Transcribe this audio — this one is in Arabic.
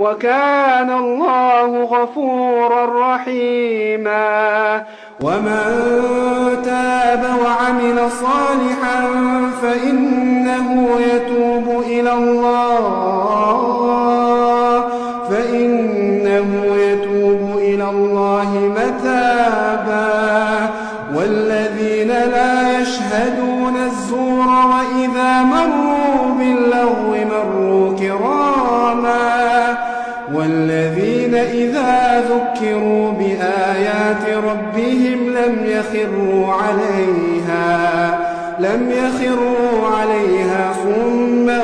وكان الله غفورا رحيما. ومن تاب وعمل صالحا فإنه يتوب إلى الله متابا. والذين لا يشهدون الزور وإذا مروا باللغو مروا كراما. والذين إذا ذكروا بآيات ربهم لم يخروا عليها صما